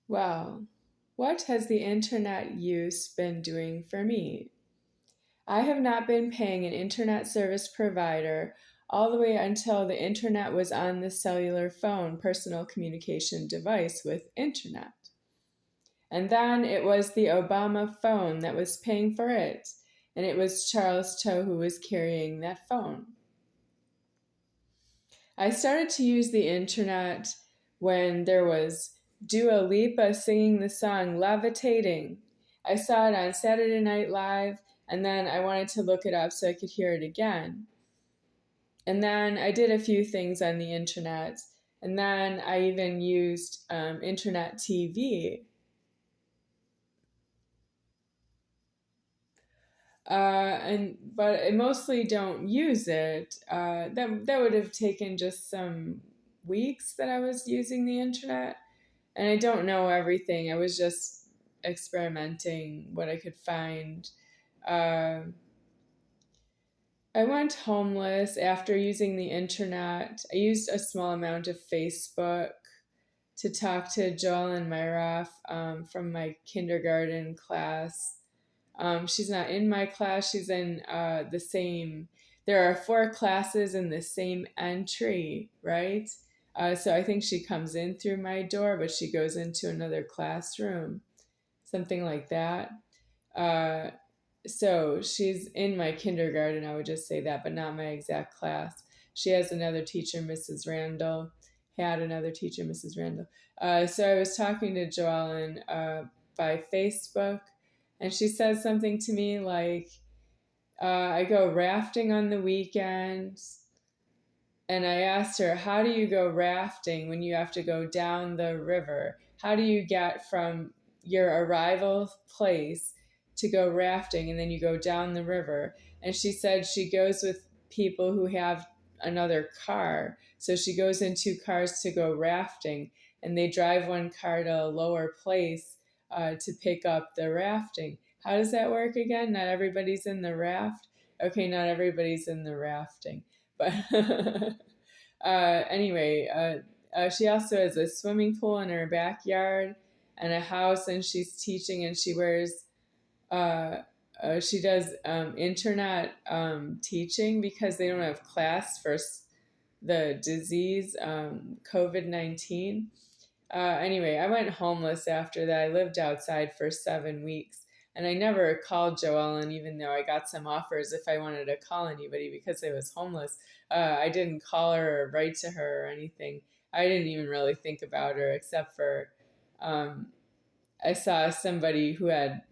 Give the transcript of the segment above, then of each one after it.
Well, what has the internet use been doing for me? I have not been paying an internet service provider all the way until the internet was on the cellular phone personal communication device with internet. And then it was the Obama phone that was paying for it, and it was Charles Cho who was carrying that phone. I started to use the internet when there was Dua Lipa singing the song Levitating. I saw it on Saturday Night Live, and then I wanted to look it up so I could hear it again. And then I did a few things on the internet, and then I even used internet TV. But I mostly don't use it. That would have taken just some weeks that I was using the internet, and I don't know everything. I was just experimenting what I could find. Uh, I went homeless after using the internet. I used a small amount of Facebook to talk to Joel and Myra from my kindergarten class. She's not in my class. She's in the same. There are 4 classes in the same entry, right? So I think she comes in through my door, but she goes into another classroom, something like that. Uh, so she's in my kindergarten. I would just say that, but not my exact class. She has another teacher, Mrs. Randall. Had another teacher, Mrs. Randall. So I was talking to Joellen by Facebook, and she said something to me like, I go rafting on the weekends. And I asked her, how do you go rafting when you have to go down the river? How do you get from your arrival place to go rafting and then you go down the river? And she said she goes with people who have another car. So she goes in 2 cars to go rafting, and they drive one car to a lower place to pick up the rafting. How does that work again? Not everybody's in the raft? Okay, not everybody's in the rafting. But anyway, she also has a swimming pool in her backyard and a house, and she's teaching, and she wears, she does internet teaching because they don't have class for the disease, COVID-19. Anyway, I went homeless after that. I lived outside for 7 weeks. And I never called Joellen, even though I got some offers if I wanted to call anybody because I was homeless. I didn't call her or write to her or anything. I didn't even really think about her except for I saw somebody who had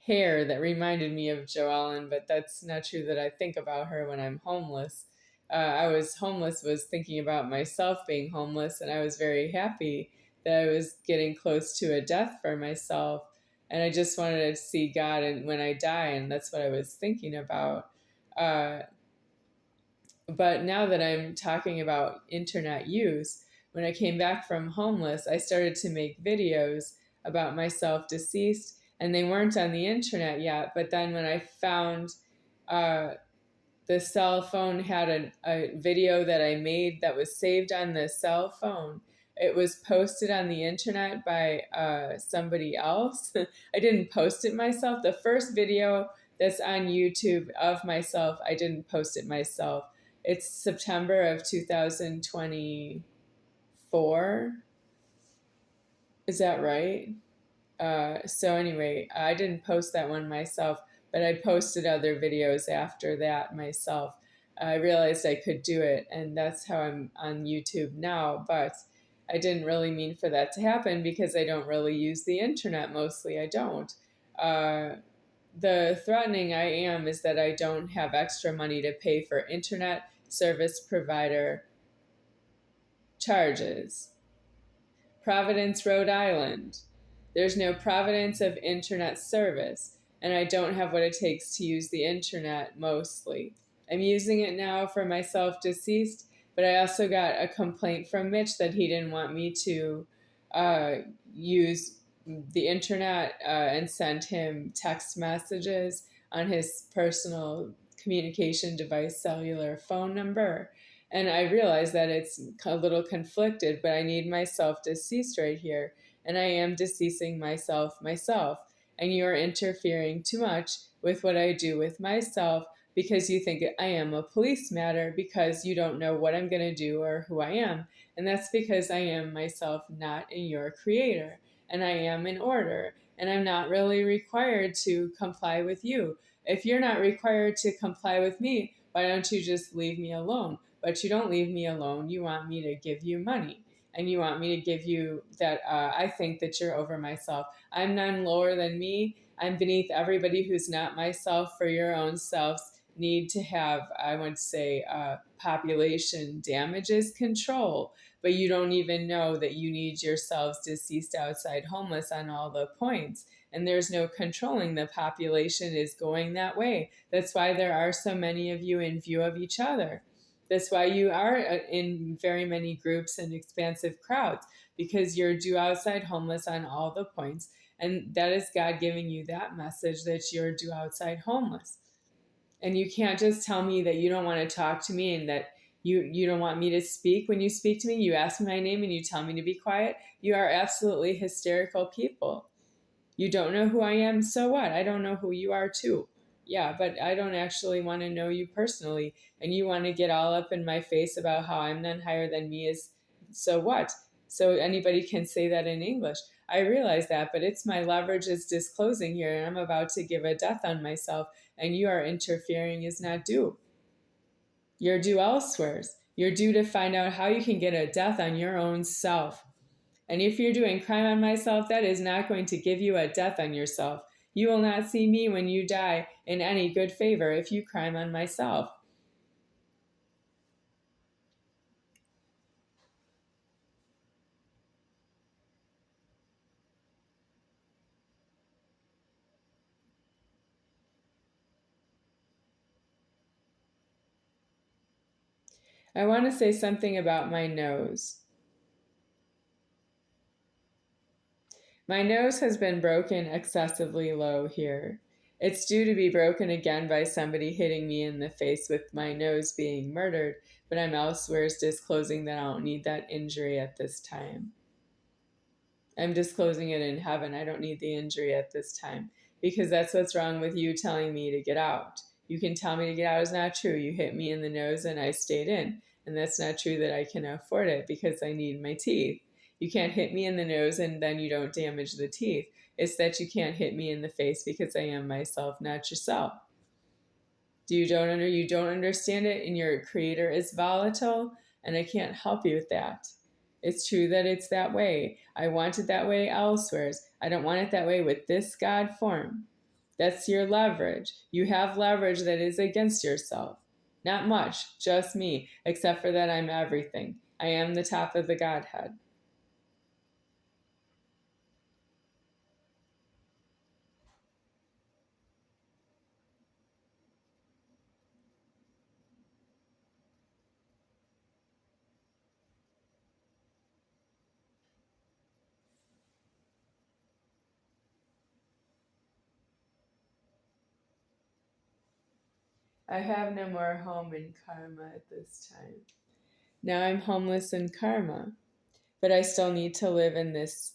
hair that reminded me of Joellen, but that's not true that I think about her when I'm homeless. I was homeless, was thinking about myself being homeless, and I was very happy that I was getting close to a death for myself. And I just wanted to see God and when I die, and that's what I was thinking about. Uh, but now that I'm talking about internet use, when I came back from homeless, I started to make videos about myself deceased, and they weren't on the internet yet. But then when I found uh, the cell phone had a video that I made that was saved on the cell phone. It was posted on the internet by somebody else. I didn't post it myself. The first video that's on YouTube of myself, I didn't post it myself. It's September of 2024. Is that right? So anyway, I didn't post that one myself, but I posted other videos after that myself. I realized I could do it, and that's how I'm on YouTube now, but I didn't really mean for that to happen because I don't really use the internet mostly. I don't. Uh, the threatening I am is that I don't have extra money to pay for internet service provider charges. Providence, Rhode Island. There's no providence of internet service, and I don't have what it takes to use the internet mostly. I'm using it now for myself deceased, but I also got a complaint from Mitch that he didn't want me to uh, use the internet and send him text messages on his personal communication device cellular phone number. And I realize that it's a little conflicted, but I need myself deceased right here. and I am deceasing myself. And you are interfering too much with what I do with myself because you think I am a police matter because you don't know what I'm going to do or who I am. And that's because I am myself not in your creator. And I am in order. And I'm not really required to comply with you. If you're not required to comply with me, why don't you just leave me alone? But you don't leave me alone. You want me to give you money. And you want me to give you that I think that you're over myself. I'm none lower than me. I'm beneath everybody who's not myself for your own selves need to have, I would say, population damages control. But you don't even know that you need yourselves deceased outside homeless on all the points. And there's no controlling the population is going that way. That's why there are so many of you in view of each other. That's why you are in very many groups and expansive crowds, because you're due outside homeless on all the points. And that is God giving you that message that you're due outside homeless. And you can't just tell me that you don't want to talk to me and that you don't want me to speak. When you speak to me, you ask me my name and you tell me to be quiet. You are absolutely hysterical people. You don't know who I am, so what? I don't know who you are too. Yeah, but I don't actually want to know you personally. And you want to get all up in my face about how I'm none higher than me is, so what? So anybody can say that in English. I realize that, but it's my leverage is disclosing here, and I'm about to give a death on myself, and you are interfering is not due. You're due elsewhere. You're due to find out how you can get a death on your own self. And if you're doing crime on myself, that is not going to give you a death on yourself. You will not see me when you die in any good favor if you crime on myself. I want to say something about my nose. My nose has been broken excessively low here. It's due to be broken again by somebody hitting me in the face with my nose being murdered, but I'm elsewhere disclosing that I don't need that injury at this time. I'm disclosing it in heaven. I don't need the injury at this time because that's what's wrong with you telling me to get out. You can tell me to get out is not true. You hit me in the nose and I stayed in. And that's not true that I can afford it because I need my teeth. You can't hit me in the nose and then you don't damage the teeth. It's that you can't hit me in the face because I am myself, not yourself. You don't understand it, and your creator is volatile, and I can't help you with that. It's true that it's that way. I want it that way elsewhere. I don't want it that way with this God form. That's your leverage. You have leverage that is against yourself. Not much, just me, except for that I'm everything. I am the top of the Godhead. I have no more home in karma at this time. Now I'm homeless in karma, but I still need to live in this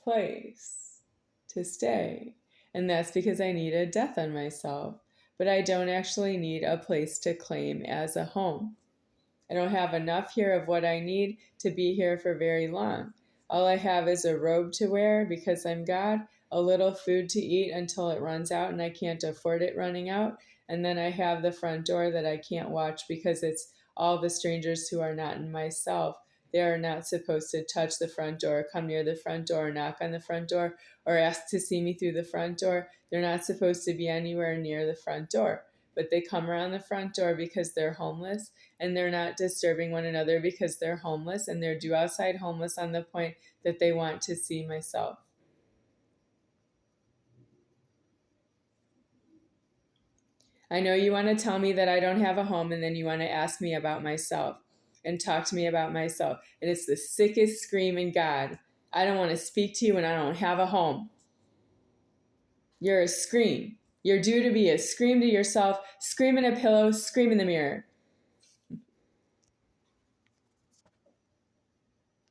place to stay. And that's because I need a death on myself. But I don't actually need a place to claim as a home. I don't have enough here of what I need to be here for very long. All I have is a robe to wear because I'm God, a little food to eat until it runs out and I can't afford it running out. And then I have the front door that I can't watch because it's all the strangers who are not in myself. They are not supposed to touch the front door, come near the front door, knock on the front door, or ask to see me through the front door. They're not supposed to be anywhere near the front door. But they come around the front door because they're homeless, and they're not disturbing one another because they're homeless, and they're due outside homeless on the point that they want to see myself. I know you want to tell me that I don't have a home, and then you want to ask me about myself and talk to me about myself. And it's the sickest scream in God. I don't want to speak to you when I don't have a home. You're a scream. You're due to be a scream to yourself, scream in a pillow, scream in the mirror.